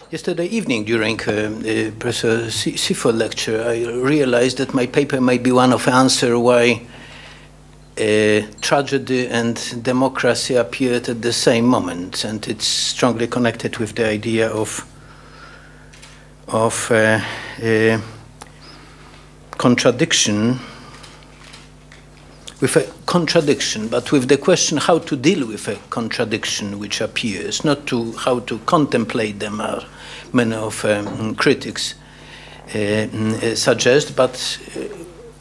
Yesterday evening, during Professor Sifo's lecture, I realized that my paper may be one of the answers why tragedy and democracy appeared at the same moment, and it's strongly connected with the idea of contradiction, with a contradiction, but with the question how to deal with a contradiction which appears, not to how to contemplate them, as many of critics suggest, but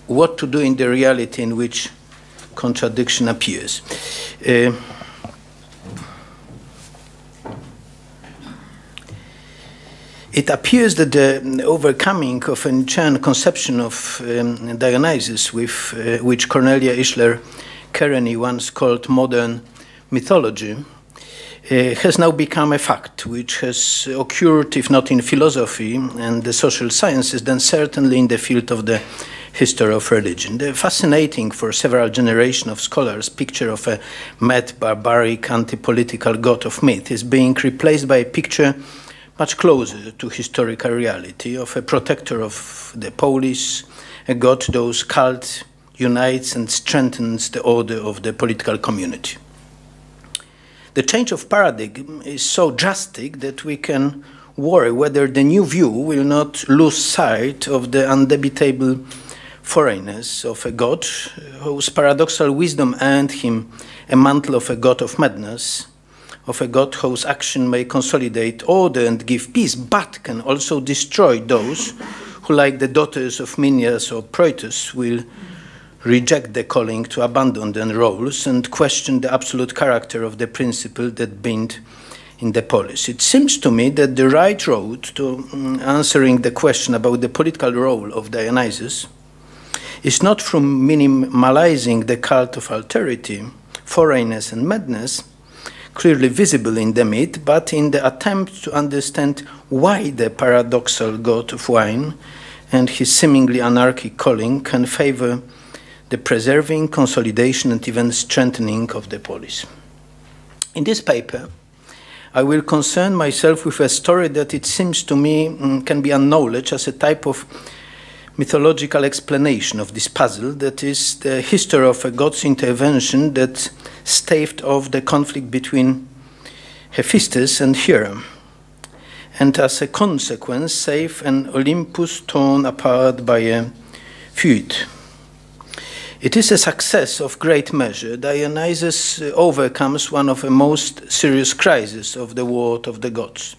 what to do in the reality in which contradiction appears. It appears that the overcoming of an ancient conception of Dionysus, which Cornelia Ishler-Kerenyi once called modern mythology, has now become a fact, which has occurred, if not in philosophy and the social sciences, then certainly in the field of the history of religion. The fascinating for several generations of scholars picture of a mad, barbaric, anti-political god of myth is being replaced by a picture much closer to historical reality of a protector of the polis, a god whose cult unites and strengthens the order of the political community. The change of paradigm is so drastic that we can worry whether the new view will not lose sight of the undebatable foreignness of a god whose paradoxal wisdom earned him a mantle of a god of madness, of a god whose action may consolidate order and give peace, but can also destroy those who, like the daughters of Minyas or Proetus, will reject the calling to abandon their roles and question the absolute character of the principle that bind in the polis. It seems to me that the right road to answering the question about the political role of Dionysus is not from minimalizing the cult of alterity, foreignness, and madness, clearly visible in the myth, but in the attempt to understand why the paradoxal god of wine and his seemingly anarchic calling can favor the preserving, consolidation, and even strengthening of the polis. In this paper, I will concern myself with a story that it seems to me can be acknowledged as a type of mythological explanation of this puzzle, that is the history of a god's intervention that staved off the conflict between Hephaestus and Hera, and as a consequence saved an Olympus torn apart by a feud. It is a success of great measure. Dionysus overcomes one of the most serious crises of the world of the gods.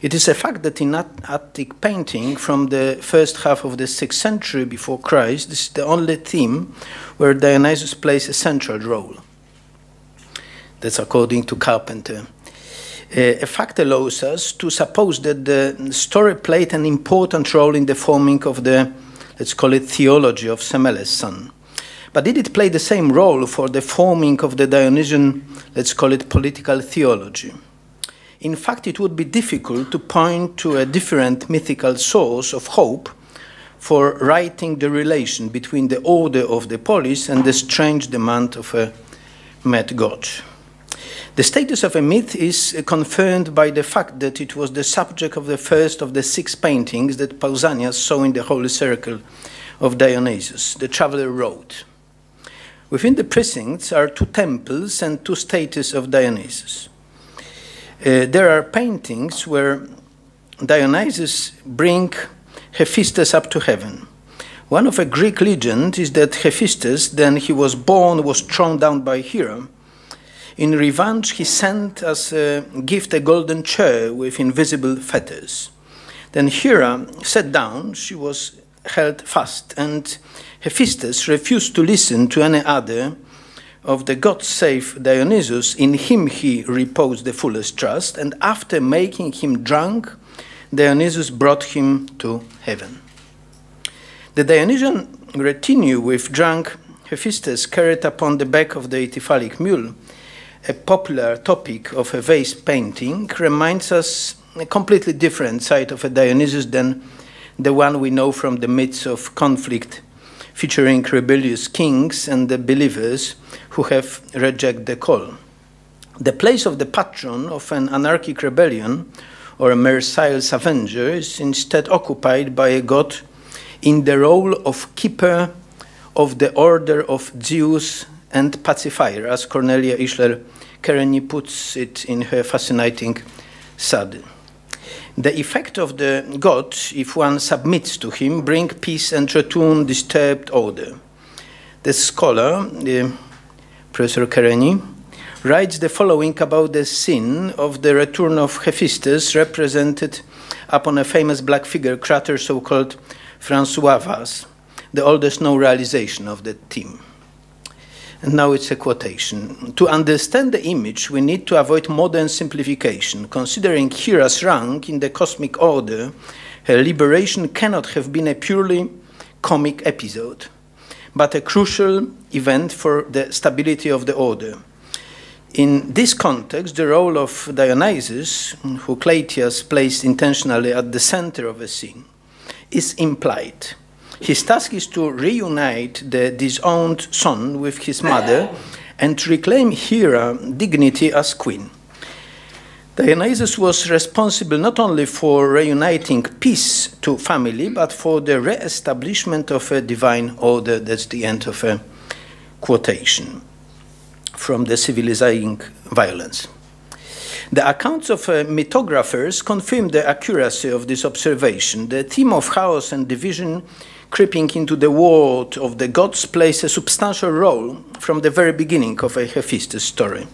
It is a fact that in Attic painting from the first half of the 6th century before Christ, this is the only theme where Dionysus plays a central role. That's according to Carpenter. A fact allows us to suppose that the story played an important role in the forming of the, let's call it, theology of Semele's son. But did it play the same role for the forming of the Dionysian, let's call it, political theology? In fact, it would be difficult to point to a different mythical source of hope for writing the relation between the order of the polis and the strange demand of a mad god. The status of a myth is confirmed by the fact that it was the subject of the first of the 6 paintings that Pausanias saw in the Holy Circle of Dionysus, the Traveler Road. Within the precincts are 2 temples and 2 statues of Dionysus. There are paintings where Dionysus brings Hephaestus up to heaven. One of a Greek legend is that Hephaestus, then he was born, was thrown down by Hera. In revenge, he sent as a gift a golden chair with invisible fetters. Then Hera sat down, she was held fast, and Hephaestus refused to listen to any other of the gods save Dionysus. In him he reposed the fullest trust, and after making him drunk, Dionysus brought him to heaven. The Dionysian retinue with drunk Hephaestus carried upon the back of the Ithyphallic mule, a popular topic of a vase painting, reminds us a completely different side of a Dionysus than the one we know from the myths of conflict featuring rebellious kings and the believers who have rejected the call. The place of the patron of an anarchic rebellion or a merciless avenger, is instead occupied by a god in the role of keeper of the order of Zeus and pacifier, as Cornelia Ischler-Kereny puts it in her fascinating Sady. The effect of the god, if one submits to him, bring peace and return disturbed order. The scholar, Professor Kereny, writes the following about the scene of the return of Hephaestus, represented upon a famous black figure crater so-called François Vase, the oldest known realization of the theme. And now it's a quotation. To understand the image, we need to avoid modern simplification. Considering Hera's rank in the cosmic order, her liberation cannot have been a purely comic episode, but a crucial event for the stability of the order. In this context, the role of Dionysus, who Cleitias placed intentionally at the center of a scene, is implied. His task is to reunite the disowned son with his mother and reclaim Hera's dignity as queen. Dionysus was responsible not only for reuniting peace to family, but for the re-establishment of a divine order. That's the end of a quotation from the Civilizing Violence. The accounts of mythographers confirm the accuracy of this observation. The theme of chaos and division creeping into the world of the gods plays a substantial role from the very beginning of a Hephaestus story.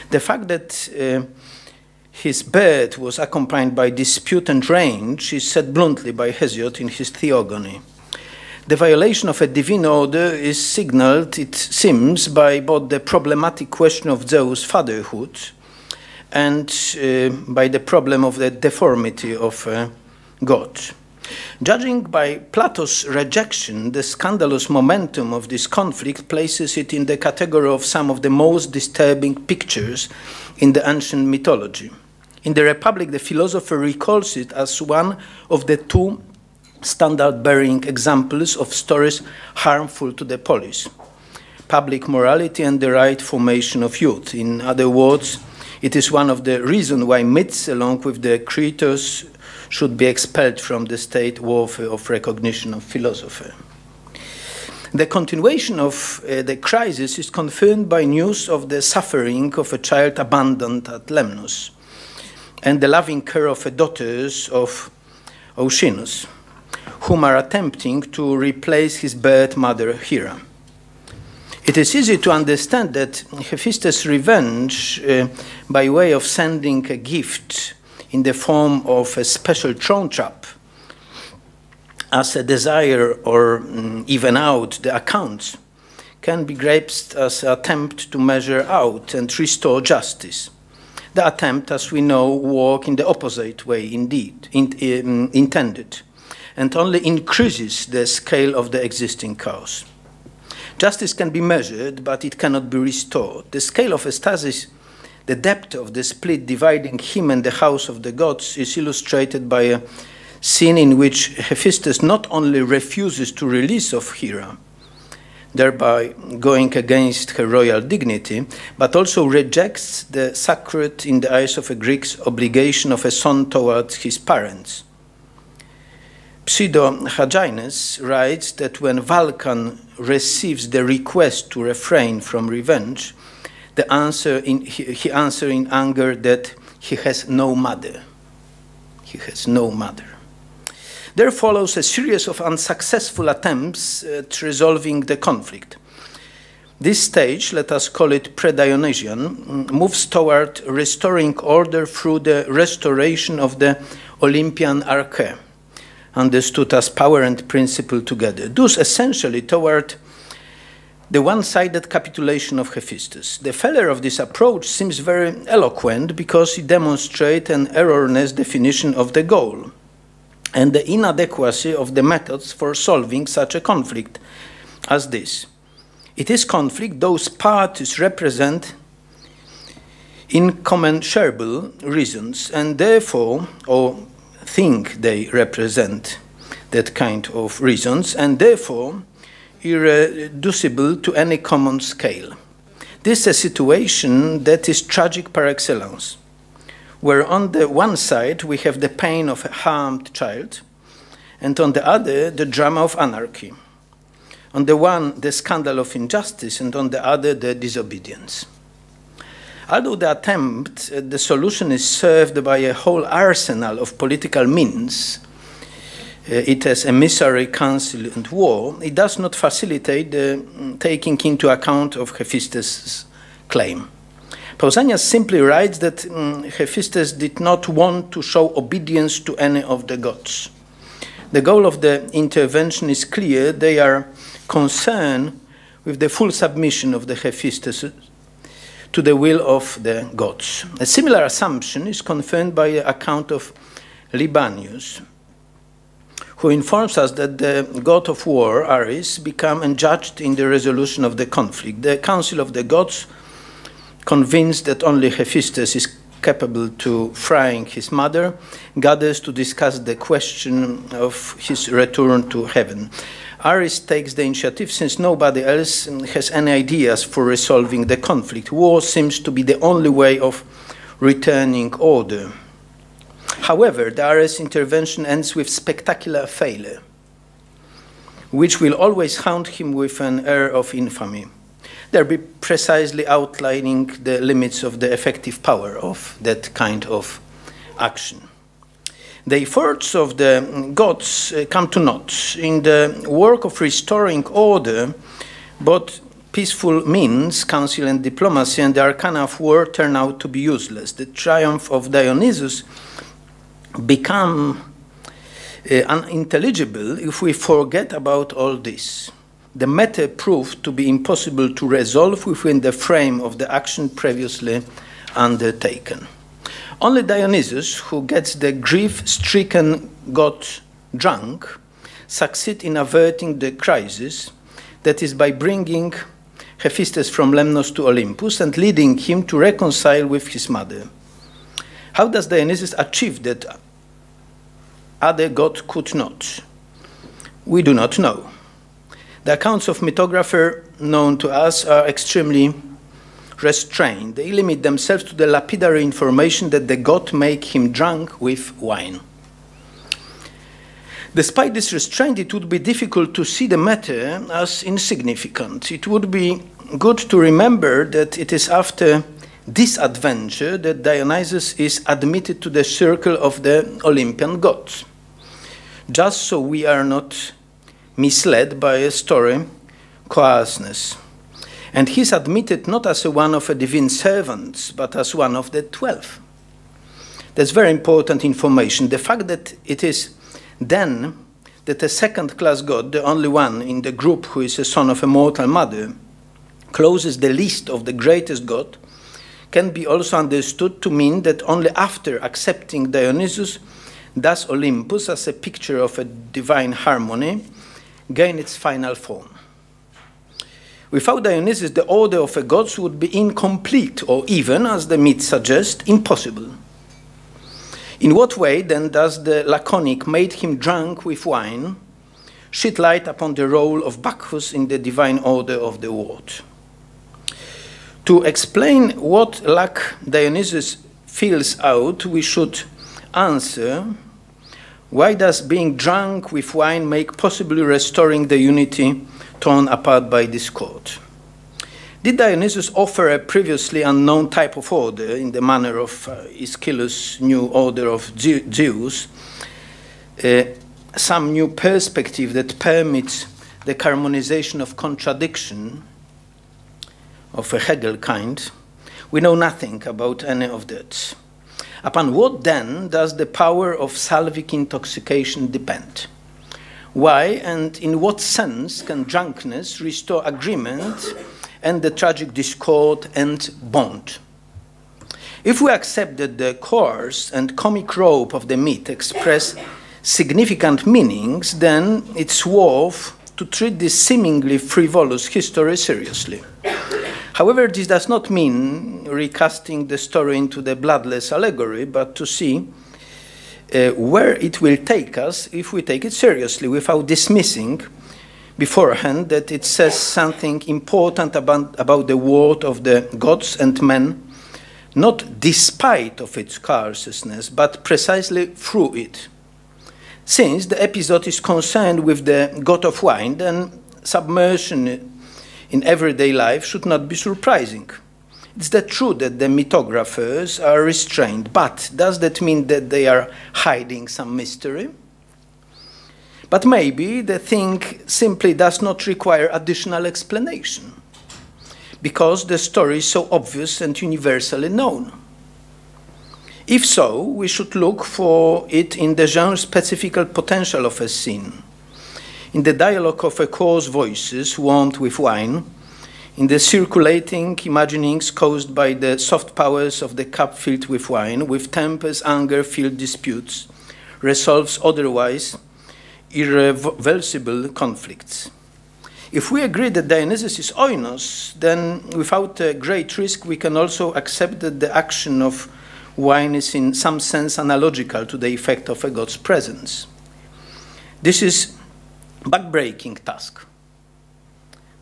The fact that his birth was accompanied by dispute and rage is said bluntly by Hesiod in his Theogony. The violation of a divine order is signaled, it seems, by both the problematic question of Zeus' fatherhood and by the problem of the deformity of God. Judging by Plato's rejection, the scandalous momentum of this conflict places it in the category of some of the most disturbing pictures in the ancient mythology. In the Republic, the philosopher recalls it as one of the two standard-bearing examples of stories harmful to the polis: public morality and the right formation of youth. In other words, it is one of the reasons why myths, along with the creators, should be expelled from the state warfare of recognition of philosophy. The continuation of the crisis is confirmed by news of the suffering of a child abandoned at Lemnos and the loving care of the daughters of Oceanus, whom are attempting to replace his birth mother Hera. It is easy to understand that Hephaestus' revenge, by way of sending a gift in the form of a special throne trap, as a desire or even out the accounts, can be grasped as an attempt to measure out and restore justice. The attempt, as we know, works in the opposite way intended, and only increases the scale of the existing chaos. Justice can be measured, but it cannot be restored. The scale of ecstasis, the depth of the split dividing him and the house of the gods, is illustrated by a scene in which Hephaestus not only refuses to release of Hera, thereby going against her royal dignity, but also rejects the sacred, in the eyes of a Greek, obligation of a son towards his parents. Pseudo-Hyginus writes that when Vulcan receives the request to refrain from revenge, he answers in anger that he has no mother. He has no mother. There follows a series of unsuccessful attempts at resolving the conflict. This stage, let us call it pre-Dionysian, moves toward restoring order through the restoration of the Olympian arche, understood as power and principle together, thus essentially toward the one-sided capitulation of Hephaestus. The failure of this approach seems very eloquent because it demonstrates an erroneous definition of the goal and the inadequacy of the methods for solving such a conflict as this. It is conflict those parties represent incommensurable reasons and therefore, or think they represent that kind of reasons, and therefore irreducible to any common scale. This is a situation that is tragic par excellence. where on the one side we have the pain of a harmed child, and on the other, the drama of anarchy. On the one, the scandal of injustice, and on the other, the disobedience. Although the attempt at the solution is served by a whole arsenal of political means, it has emissary, council, and war, it does not facilitate the taking into account of Hephaestus' claim. Pausanias simply writes that Hephaestus did not want to show obedience to any of the gods. The goal of the intervention is clear. They are concerned with the full submission of the Hephaestus to the will of the gods. A similar assumption is confirmed by the account of Libanius, who informs us that the god of war, Ares, became adjudged in the resolution of the conflict. The council of the gods, convinced that only Hephaestus is capable to freeing his mother, gathers to discuss the question of his return to heaven. Ares takes the initiative since nobody else has any ideas for resolving the conflict. War seems to be the only way of returning order. However, the Ares intervention ends with spectacular failure, which will always haunt him with an air of infamy, thereby precisely outlining the limits of the effective power of that kind of action. The efforts of the gods come to naught. In the work of restoring order, both peaceful means, council and diplomacy, and the arcana of war turn out to be useless. The triumph of Dionysus become unintelligible if we forget about all this. The matter proved to be impossible to resolve within the frame of the action previously undertaken. Only Dionysus, who gets the grief-stricken god drunk, succeeds in averting the crisis, that is by bringing Hephaestus from Lemnos to Olympus and leading him to reconcile with his mother. How does Dionysus achieve that other god could not? We do not know. The accounts of mythographer known to us are extremely restrained. They limit themselves to the lapidary information that the god make him drunk with wine. Despite this restraint, it would be difficult to see the matter as insignificant. It would be good to remember that it is after this adventure that Dionysus is admitted to the circle of the Olympian gods. Just so we are not misled by a story coarseness. And he is admitted not as one of a divine servants, but as one of the 12. That's very important information. The fact that it is then that a second-class god, the only one in the group who is a son of a mortal mother, closes the list of the greatest god, can be also understood to mean that only after accepting Dionysus does Olympus, as a picture of a divine harmony, gain its final form. Without Dionysus, the order of the gods would be incomplete, or even, as the myth suggests, impossible. In what way, then, does the laconic "made him drunk with wine" shed light upon the role of Bacchus in the divine order of the world? To explain what lack Dionysus fills out, we should answer, why does being drunk with wine make possibly restoring the unity torn apart by discord? Did Dionysus offer a previously unknown type of order in the manner of Aeschylus' new order of Zeus, some new perspective that permits the harmonization of contradiction of a Hegel kind? We know nothing about any of that. Upon what then does the power of salvic intoxication depend? Why and in what sense can drunkenness restore agreement and the tragic discord and bond? If we accept that the coarse and comic rope of the myth express significant meanings, then it's worth to treat this seemingly frivolous history seriously. However, this does not mean recasting the story into the bloodless allegory, but to see where it will take us if we take it seriously, without dismissing beforehand that it says something important about the world of the gods and men not despite of its consciousness, but precisely through it. Since the episode is concerned with the god of wine, then submersion in everyday life should not be surprising. It's true that the mythographers are restrained, but does that mean that they are hiding some mystery? But maybe the thing simply does not require additional explanation, because the story is so obvious and universally known. If so, we should look for it in the genre-specific potential of a scene, in the dialogue of echoes voices warmed with wine, in the circulating imaginings caused by the soft powers of the cup filled with wine, with tempers, anger-filled disputes, resolves otherwise irreversible conflicts. If we agree that Dionysus is oinos, then without a great risk we can also accept that the action of wine is in some sense analogical to the effect of a god's presence. This is a backbreaking task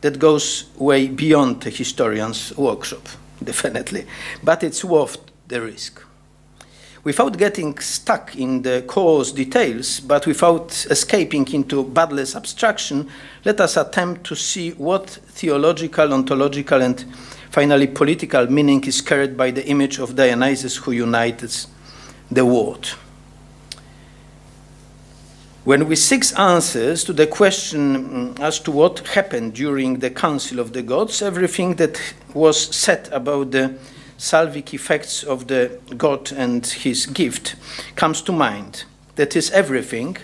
that goes way beyond the historian's workshop, definitely, but it's worth the risk. Without getting stuck in the coarse details, but without escaping into badless abstraction, let us attempt to see what theological, ontological, and finally political meaning is carried by the image of Dionysus who unites the world. When we seek answers to the question as to what happened during the Council of the Gods, everything that was said about the salvic effects of the god and his gift comes to mind. That is everything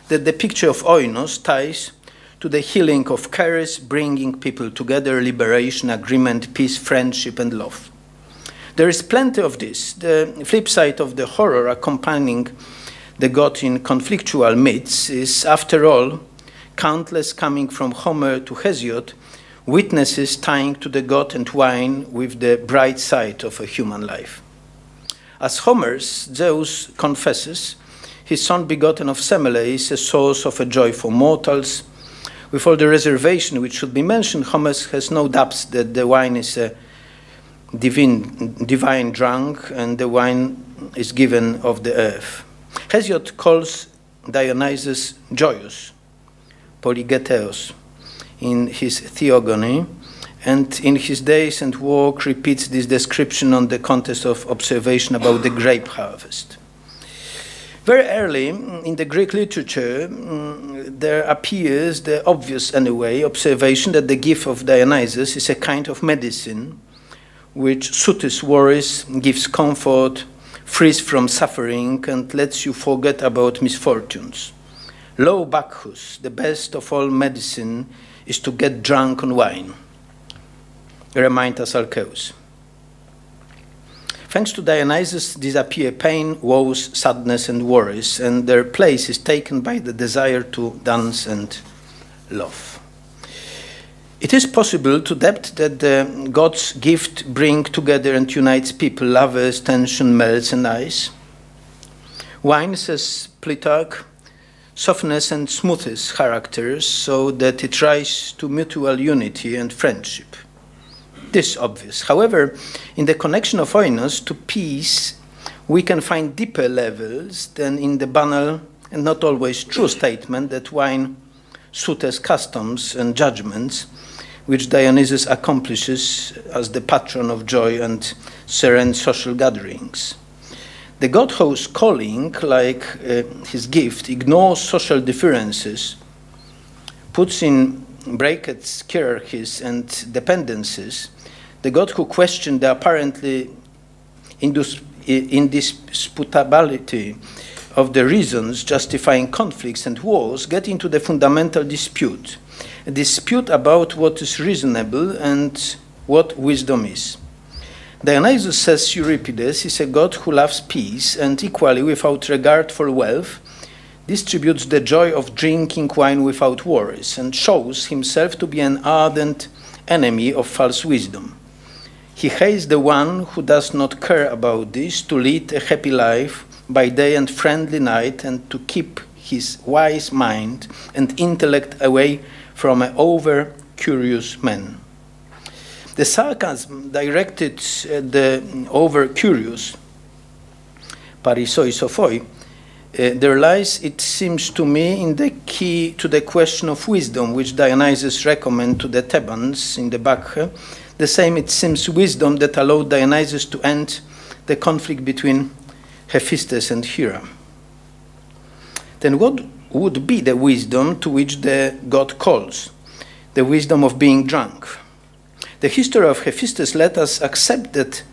that the picture of oinos ties to the healing of chaos, bringing people together, liberation, agreement, peace, friendship, and love. There is plenty of this. The flip side of the horror accompanying the god in conflictual myths is, after all, countless coming from Homer to Hesiod, witnesses tying to the god and wine with the bright side of a human life. As Homer's Zeus confesses, his son begotten of Semele is a source of a joy for mortals. With all the reservation which should be mentioned, Homer has no doubts that the wine is a divine drunk and the wine is given of the earth. Hesiod calls Dionysus joyous, polygeteos, in his Theogony, and in his Days and Work repeats this description on the context of observation about the grape harvest. Very early in the Greek literature, there appears the obvious, anyway, observation that the gift of Dionysus is a kind of medicine which soothes worries, gives comfort, frees from suffering, and lets you forget about misfortunes. Lo Bacchus, the best of all medicine, is to get drunk on wine, remind us Archaic. Thanks to Dionysus, disappear pain, woes, sadness, and worries, and their place is taken by the desire to dance and love. It is possible to doubt that the God's gift bring together and unites people, lovers, tension melts and ice. Wine, says Plutarch, softness and smoothes characters so that it rises to mutual unity and friendship. This is obvious. However, in the connection of oinos to peace, we can find deeper levels than in the banal and not always true statement that wine soothes customs and judgments, which Dionysus accomplishes as the patron of joy and serene social gatherings. The god whose calling, like his gift, ignores social differences, puts in brackets hierarchies and dependencies, the god who questioned the apparently indisputability of the reasons justifying conflicts and wars, get into the fundamental dispute, a dispute about what is reasonable and what wisdom is. Dionysus, says Euripides, is a god who loves peace and equally, without regard for wealth, distributes the joy of drinking wine without worries and shows himself to be an ardent enemy of false wisdom. He hates the one who does not care about this, to lead a happy life by day and friendly night, and to keep his wise mind and intellect away from an over-curious man. The sarcasm directed at the over-curious, parisoi sophoi, there lies, it seems to me, in the key to the question of wisdom, which Dionysus recommended to the Thebans in the Bacchae, the same, it seems, wisdom that allowed Dionysus to end the conflict between Hephaestus and Hera. Then what would be the wisdom to which the god calls? The wisdom of being drunk. The history of Hephaestus let us accept that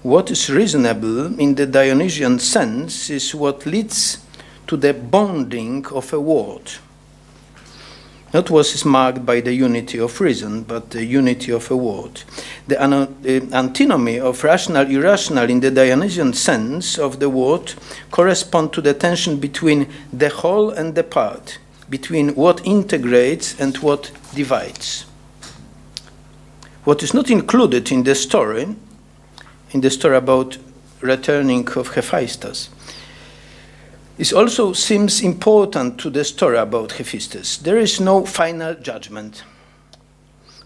what is reasonable in the Dionysian sense is what leads to the bonding of a word. Not what is marked by the unity of reason, but the unity of a word. The antinomy of rational-irrational in the Dionysian sense of the word correspond to the tension between the whole and the part, between what integrates and what divides. What is not included in the story about returning of Hephaestus, it also seems important to the story about Hephaestus. There is no final judgment,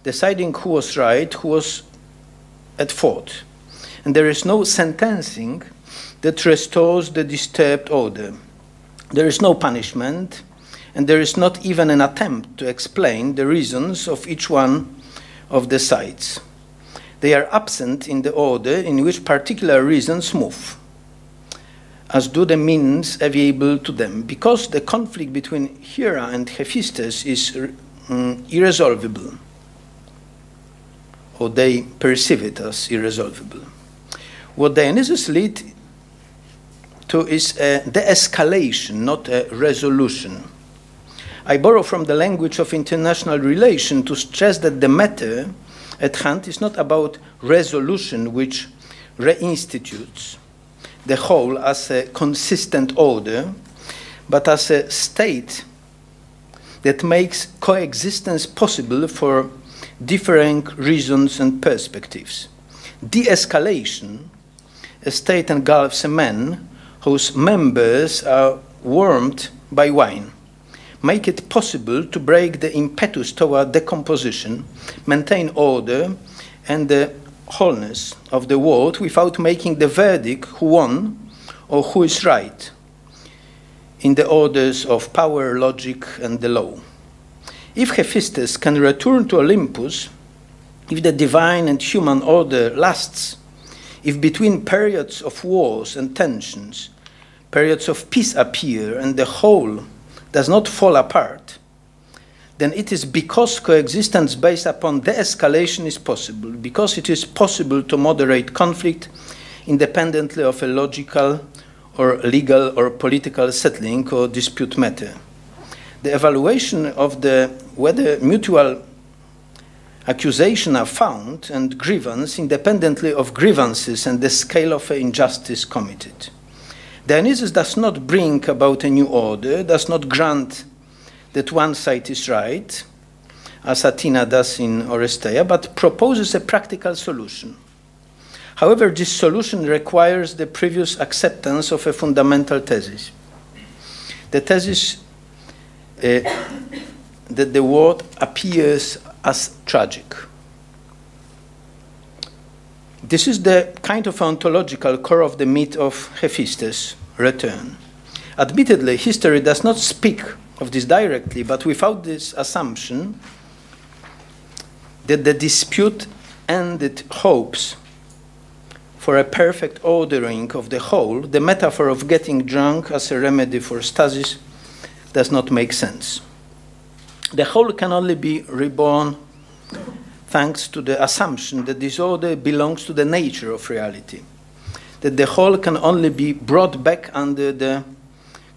deciding who was right, who was at fault. And there is no sentencing that restores the disturbed order. There is no punishment, and there is not even an attempt to explain the reasons of each one of the sides. They are absent in the order in which particular reasons move, as do the means available to them, because the conflict between Hera and Hephaestus is irresolvable, or they perceive it as irresolvable. What Dionysus leads to is a de-escalation, not a resolution. I borrow from the language of international relation to stress that the matter at hand is not about resolution which reinstitutes the whole as a consistent order, but as a state that makes coexistence possible for differing reasons and perspectives. De-escalation, a state engulfs a man whose members are warmed by wine, make it possible to break the impetus toward decomposition, maintain order and the wholeness of the world without making the verdict who won or who is right in the orders of power, logic, and the law. If Hephaestus can return to Olympus, if the divine and human order lasts, if between periods of wars and tensions, periods of peace appear and the whole does not fall apart, then it is because coexistence based upon de-escalation is possible, because it is possible to moderate conflict independently of a logical or legal or political settling or dispute matter. The evaluation of whether mutual accusation are found and grievance independently of grievances and the scale of injustice committed. Dionysus does not bring about a new order, does not grant that one side is right, as Athena does in Oresteia, but proposes a practical solution. However, this solution requires the previous acceptance of a fundamental thesis. The thesis that the world appears as tragic. This is the kind of ontological core of the myth of Hephaestus' return. Admittedly, history does not speak of this directly, but without this assumption that the dispute ended hopes for a perfect ordering of the whole, the metaphor of getting drunk as a remedy for stasis does not make sense. The whole can only be reborn thanks to the assumption that disorder belongs to the nature of reality, that the whole can only be brought back under the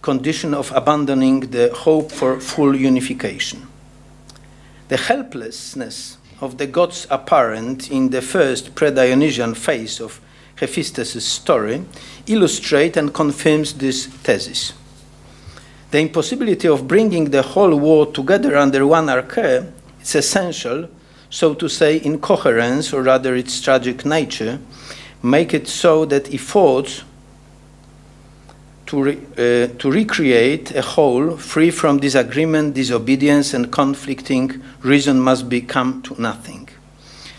condition of abandoning the hope for full unification. The helplessness of the gods apparent in the first pre-Dionysian phase of Hephaestus' story illustrates and confirms this thesis. The impossibility of bringing the whole world together under one archaic is essential, so to say, incoherence, or rather its tragic nature, make it so that efforts to recreate a whole free from disagreement, disobedience, and conflicting reason must become to nothing.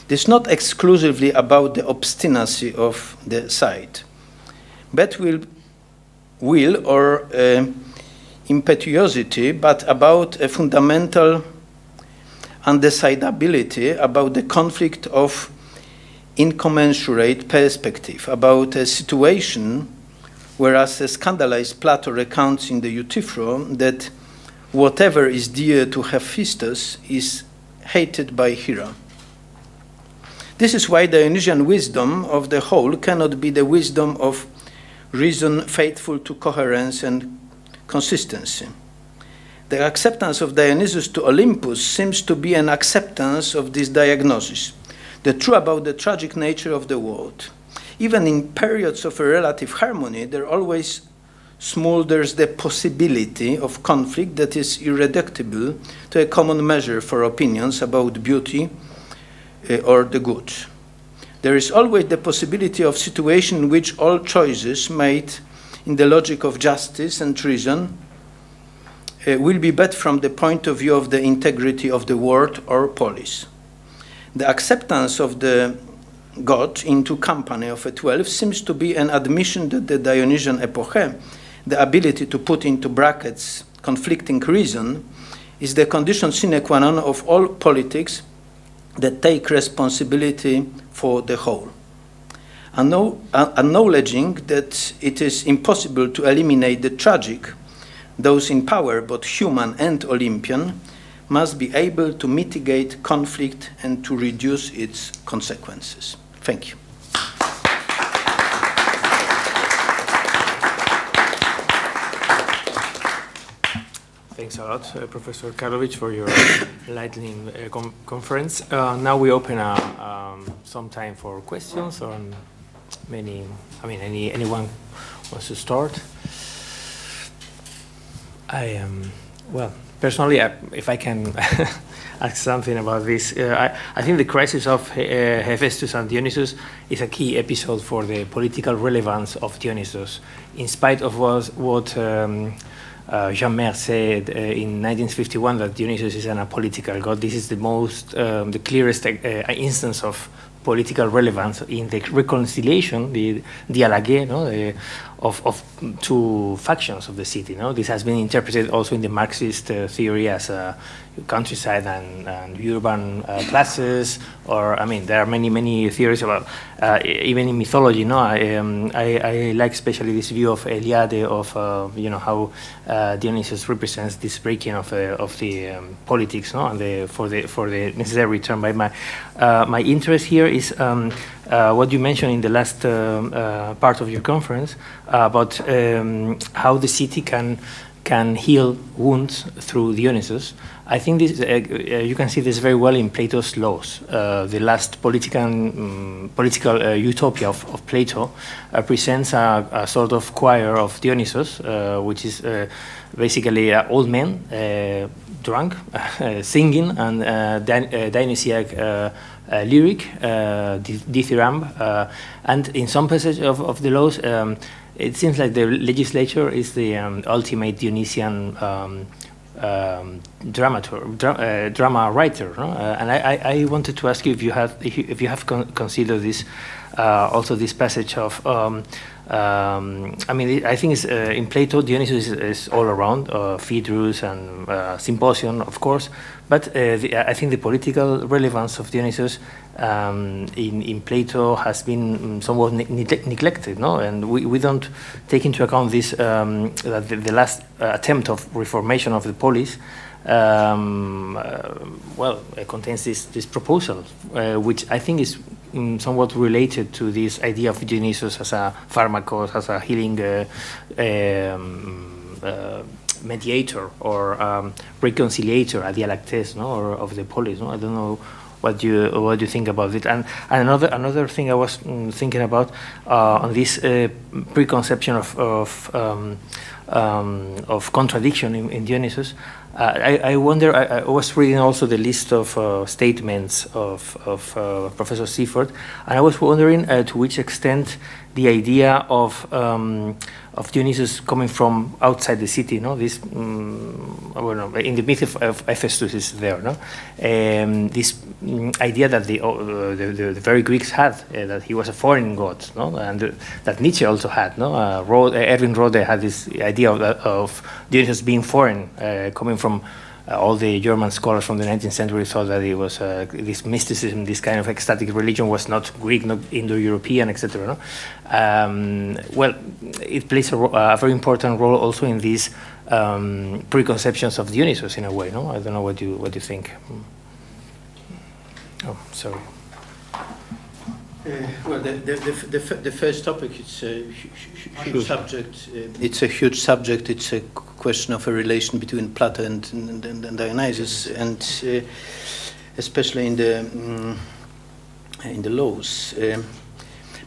This is not exclusively about the obstinacy of the side, but will or impetuosity, but about a fundamental undecidability, about the conflict of incommensurate perspective, about a situation, whereas a scandalized Plato recounts in the Euthyphro that whatever is dear to Hephaestus is hated by Hera. This is why the Dionysian wisdom of the whole cannot be the wisdom of reason faithful to coherence and consistency. The acceptance of Dionysus to Olympus seems to be an acceptance of this diagnosis, the truth about the tragic nature of the world. Even in periods of a relative harmony, there always smolders the possibility of conflict that is irreducible to a common measure for opinions about beauty or the good. There is always the possibility of situation in which all choices made in the logic of justice and reason will be bad from the point of view of the integrity of the world or polis. The acceptance of the God into company of a 12 seems to be an admission that the Dionysian epoche, the ability to put into brackets conflicting reason, is the condition sine qua non of all politics that take responsibility for the whole. Acknowledging that it is impossible to eliminate the tragic, those in power, both human and Olympian, must be able to mitigate conflict and to reduce its consequences. Thank you. Thanks a lot, Professor Karłowicz, for your enlightening conference. Now we open some time for questions on anyone wants to start. Well, personally, if I can ask something about this, I think the crisis of Hephaestus and Dionysus is a key episode for the political relevance of Dionysus, in spite of what Jean-Mer said in 1951, that Dionysus is an apolitical god. This is the clearest instance of political relevance in the reconciliation, the dialogue, of two factions of the city. This has been interpreted also in the Marxist theory as a countryside and urban classes, or there are many theories about even in mythology. I like especially this view of Eliade of how Dionysus represents this breaking of the politics, and for the necessary return. By my interest here is what you mentioned in the last part of your conference about how the city can heal wounds through Dionysus. I think this you can see this very well in Plato's Laws. The last political utopia of Plato presents a sort of choir of Dionysus, which is basically old men drunk, singing, and Dionysiac lyric, dithyramb, and in some passages of the Laws, it seems like the legislature is the ultimate Dionysian drama writer, and I wanted to ask you if you have considered this also this passage of I think it's, in Plato Dionysus is all around Phaedrus and Symposium, of course, but I think the political relevance of Dionysus in Plato has been somewhat neglected, and we don't take into account this that the last attempt of reformation of the polis contains this proposal, which I think is somewhat related to this idea of Dionysus as a pharmakos, as a healing mediator or reconciliator, a dialectes, or of the polis. I don't know what you think about it. And another thing I was thinking about on this preconception of contradiction in Dionysus. I wonder. I was reading also the list of statements of Professor Seaford, and I was wondering to which extent the idea of Dionysus coming from outside the city. No, this well, in the myth of Hephaestus is there. No, this idea that the very Greeks had, that he was a foreign god. No, and that Nietzsche also had. No, Erwin Rode had this idea of Dionysus being foreign, coming from. All the German scholars from the 19th century thought that it was this mysticism, this kind of ecstatic religion was not Greek, not Indo-European, etc. No? Well, it plays a very important role also in these preconceptions of Dionysus in a way. No, I don't know what you think. Oh, sorry. Well, the first topic, it's a huge subject. It's a huge subject. It's a question of a relation between Plato and Dionysus, and especially in the laws.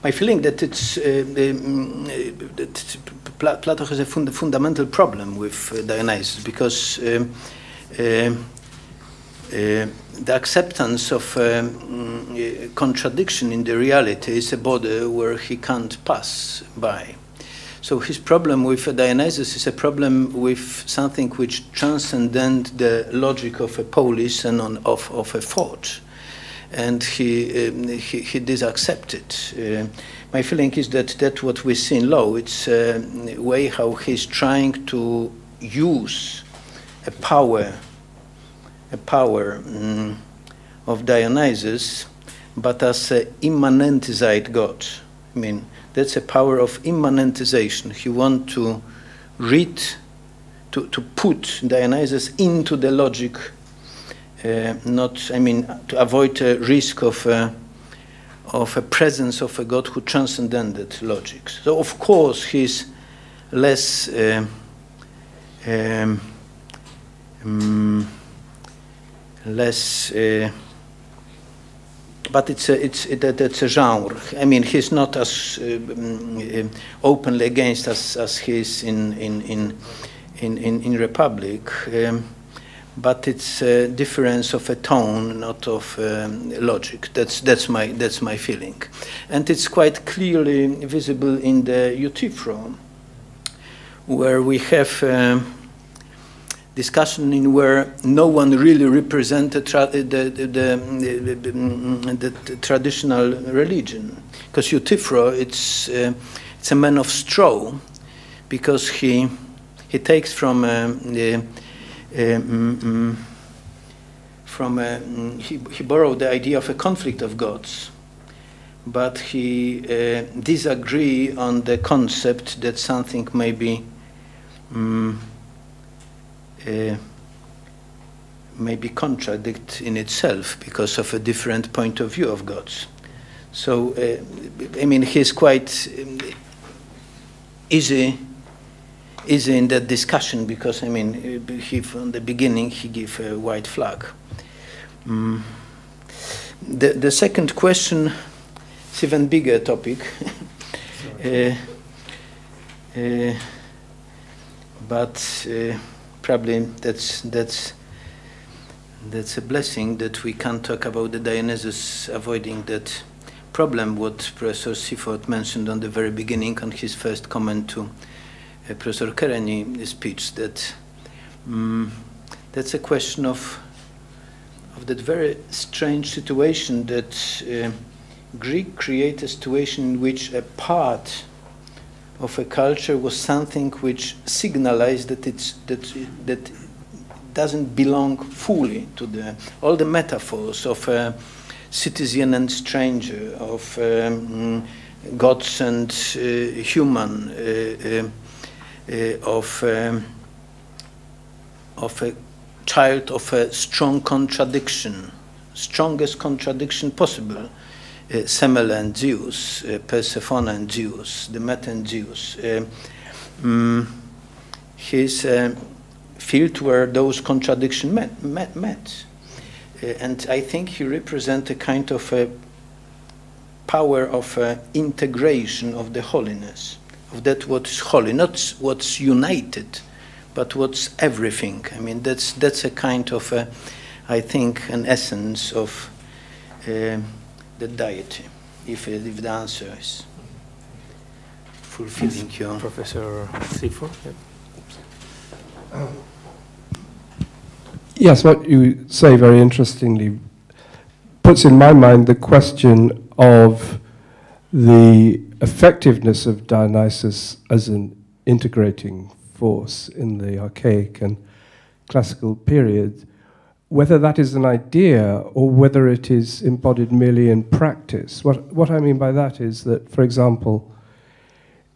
My feeling that Plato has a fundamental problem with Dionysus, because the acceptance of contradiction in the reality is a border where he can't pass by. So his problem with Dionysus is a problem with something which transcends the logic of a polis and of a thought, and he disaccepts it. My feeling is that what we see in law, it's a way how he's trying to use a power of Dionysus, but as an immanentized god. I mean, that's a power of immanentization. He wants to put Dionysus into the logic, to avoid a risk of a presence of a god who transcended logic. So of course he's less but it's a genre. I mean, he's not as openly against as he is in Republic, but it's a difference of a tone, not of logic. That's my feeling, and it's quite clearly visible in the Euthyphro, where we have discussion in where no one really represented the traditional religion, because Euthyphro it's a man of straw, because he takes from he borrowed the idea of a conflict of gods, but he disagree on the concept that something may be contradict in itself because of a different point of view of gods. So, I mean, he's quite easy in that discussion, because, I mean, from the beginning he gave a white flag. The second question is even bigger topic. But probably that's a blessing that we can't talk about the Dionysus, avoiding that problem what Professor Seaford mentioned on the very beginning on his first comment to Professor Kereni's speech, that that's a question of that very strange situation that Greek created a situation in which a part of a culture was something which signalized that that doesn't belong fully to all the metaphors of citizen and stranger, of gods and human, of a child of a strong contradiction, strongest contradiction possible. Semele and Zeus, Persephone and Zeus, Demeter and Zeus. His field where those contradictions met. And I think he represents a kind of a power of integration of the holiness, of that what is holy, not what's united, but what's everything. I mean, that's a kind of, I think, an essence of the deity, if the answer is. fulfilling your... Professor Sifo. Yeah. Yes, what you say very interestingly puts in my mind the question of the effectiveness of Dionysus as an integrating force in the archaic and classical period, whether that is an idea or whether it is embodied merely in practice. What I mean by that is that, for example,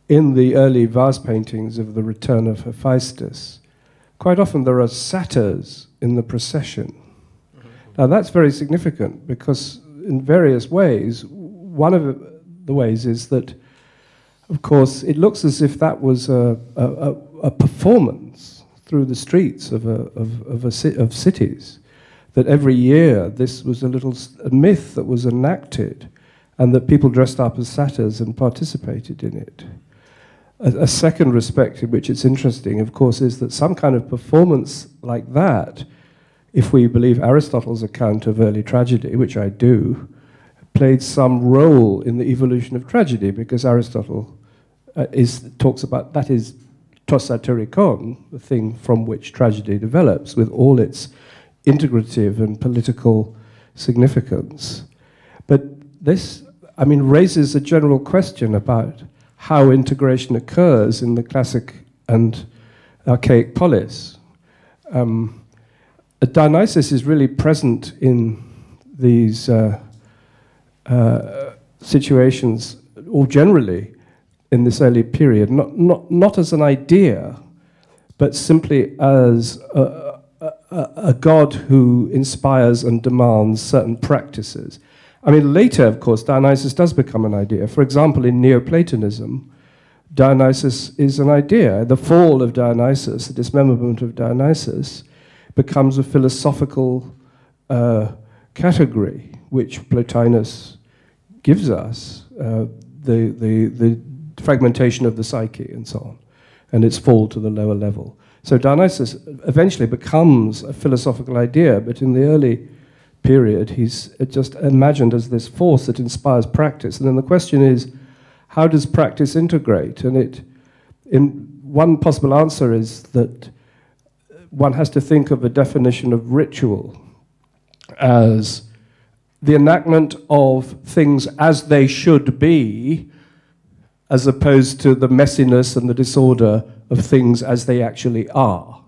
in the early vase paintings of the Return of Hephaestus, quite often there are satyrs in the procession. Mm-hmm. Now that's very significant because in various ways, one of the ways is that, of course, it looks as if that was a performance through the streets of cities, that every year this was a myth that was enacted and that people dressed up as satyrs and participated in it. A second respect in which it's interesting, of course, is that some kind of performance like that, if we believe Aristotle's account of early tragedy, which I do, played some role in the evolution of tragedy, because Aristotle talks about that is to satyrikon, the thing from which tragedy develops, with all its integrative and political significance. But this, I mean, raises a general question about how integration occurs in the classic and archaic polis. Dionysus is really present in these situations, or generally in this early period, not as an idea, but simply as a god who inspires and demands certain practices. I mean, later, of course, Dionysus does become an idea. For example, in Neoplatonism, Dionysus is an idea. The fall of Dionysus, the dismemberment of Dionysus, becomes a philosophical category, which Plotinus gives us, the fragmentation of the psyche and so on, and its fall to the lower level. So Dionysus eventually becomes a philosophical idea, but in the early period, he's just imagined as this force that inspires practice. And then the question is, how does practice integrate? And one possible answer is that one has to think of a definition of ritual as the enactment of things as they should be, as opposed to the messiness and the disorder of things as they actually are.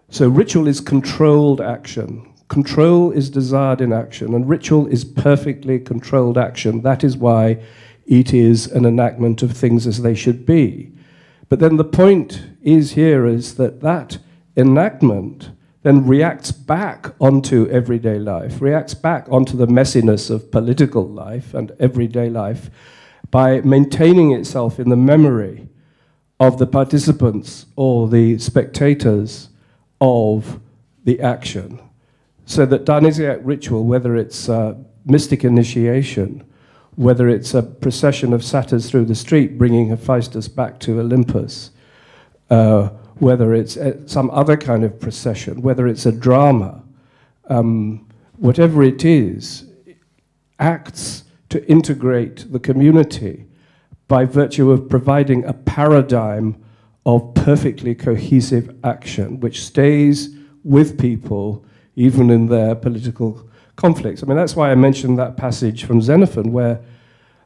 So ritual is controlled action. Control is desired in action, and ritual is perfectly controlled action. That is why it is an enactment of things as they should be. But then the point is that that enactment then reacts back onto everyday life, reacts back onto the messiness of political life and everyday life by maintaining itself in the memory of the participants or the spectators of the action. So that Dionysiac ritual, whether it's mystic initiation, whether it's a procession of satyrs through the street bringing Hephaestus back to Olympus, whether it's some other kind of procession, whether it's a drama, whatever it is, acts to integrate the community by virtue of providing a paradigm of perfectly cohesive action, which stays with people even in their political conflicts. I mean, that's why I mentioned that passage from Xenophon, where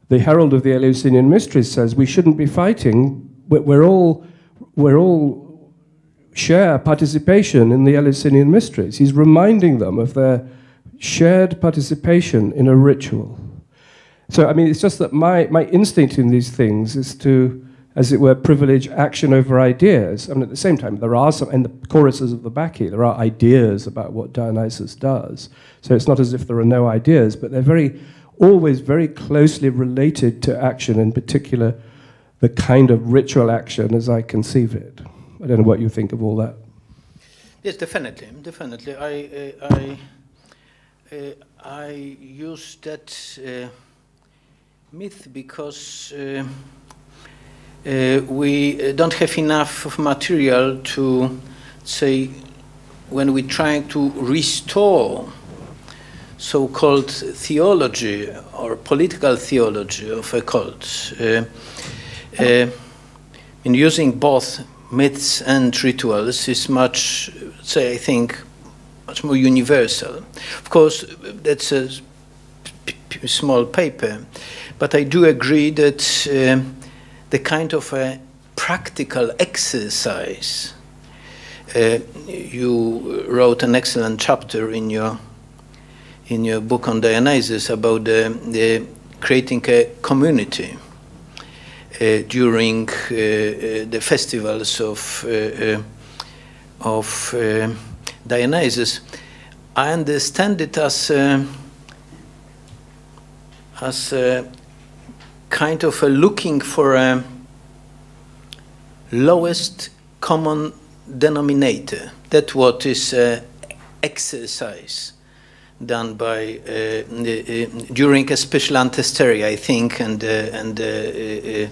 the herald of the Eleusinian Mysteries says we shouldn't be fighting. We're all share participation in the Eleusinian Mysteries. He's reminding them of their shared participation in a ritual. So, I mean, it's just that my instinct in these things is to, as it were, privilege action over ideas. I mean, at the same time, there are some, in the choruses of the Bacchae, there are ideas about what Dionysus does. So it's not as if there are no ideas, but they're always very closely related to action, in particular, the kind of ritual action as I conceive it. I don't know what you think of all that. Yes, definitely. I use that myth because we don't have enough of material to say when we try to restore so-called theology or political theology of a cult. in using both myths and rituals is much, say, I think, much more universal. Of course, that's a small paper, but I do agree that the kind of a practical exercise, you wrote an excellent chapter in your book on Dionysus about the creating a community during the festivals of Dionysus. I understand it as a kind of looking for a lowest common denominator. That's what is exercise done by during a special Antisteria, I think, and the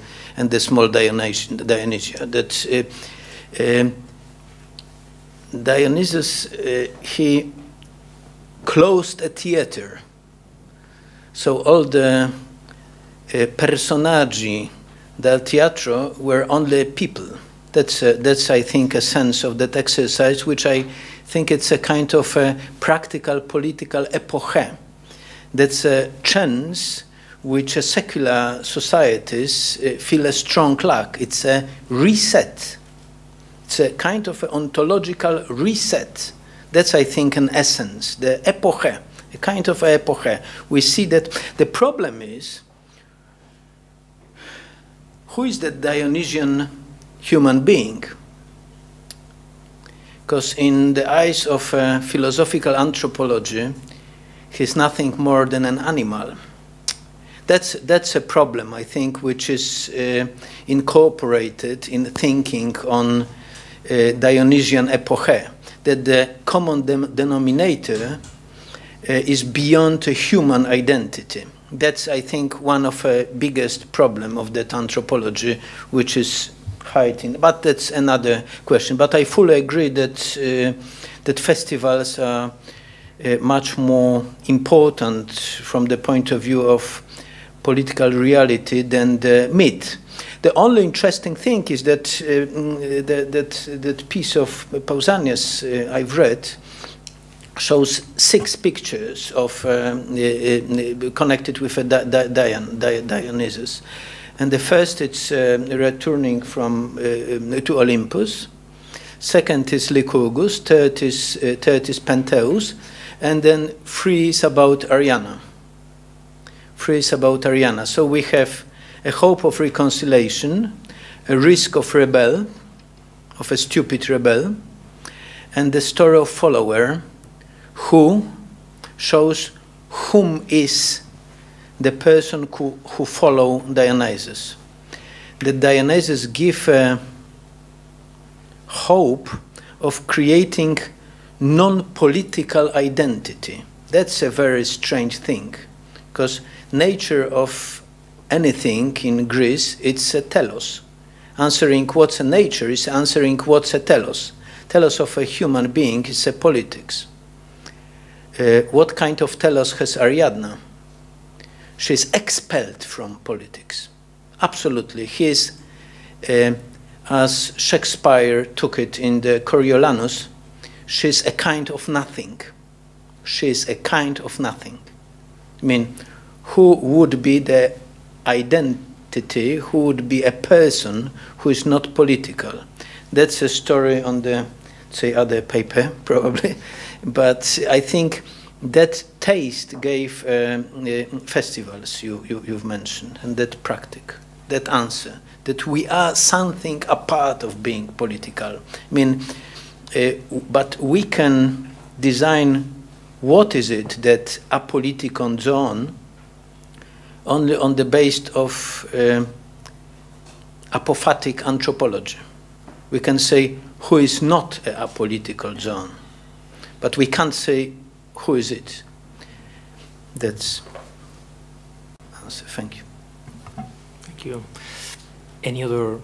small Dionysia. That Dionysus he closed a theater, so all the personaggi del teatro were only people. That's I think a sense of that exercise, which I think it's a kind of a practical political epoche. That's a chance which secular societies feel a strong lack. It's a reset. It's a kind of an ontological reset. That's, I think, an essence, the epoche, a kind of epoche. We see that the problem is, who is the Dionysian human being? Because in the eyes of philosophical anthropology, he's nothing more than an animal. That's a problem, I think, which is incorporated in thinking on Dionysian epoche, that the common denominator is beyond a human identity. That's, I think, one of the biggest problem of that anthropology, which is hiding. But that's another question. But I fully agree that that festivals are much more important from the point of view of political reality than the myth. The only interesting thing is that that piece of Pausanias I've read shows 6 pictures of connected with Dionysus. And the first, it's returning from to Olympus. Second is Lycurgus. Third is Pentheus. And then 3 is about Ariana. 3 is about Ariana. So we have a hope of reconciliation, a risk of rebel, of a stupid rebel, and the story of follower who shows whom is the person who follow Dionysus. The Dionysus give a hope of creating non-political identity. That's a very strange thing, because nature of anything in Greece, it's a telos. Answering what's a nature is answering what's a telos. Telos of a human being is a politics. What kind of telos has Ariadne? She's expelled from politics. Absolutely. He is, as Shakespeare took it in the Coriolanus, she's a kind of nothing. She's a kind of nothing. I mean, who would be the identity, who would be a person who is not political? That's a story on the, say, other paper, probably. But I think that taste gave festivals you've mentioned, and that practice, that answer, that we are something apart of being political. I mean, but we can design what is it that apolitikon zone only on the basis of apophatic anthropology. We can say who is not a apolitical zone, but we can't say who is it. That's answer. Thank you. Thank you. Any other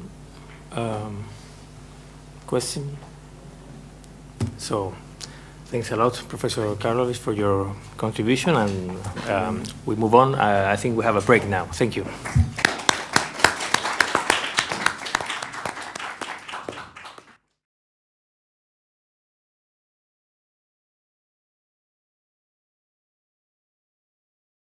question? So, thanks a lot, Professor Karłowicz, for your contribution, and we move on. I think we have a break now. Thank you.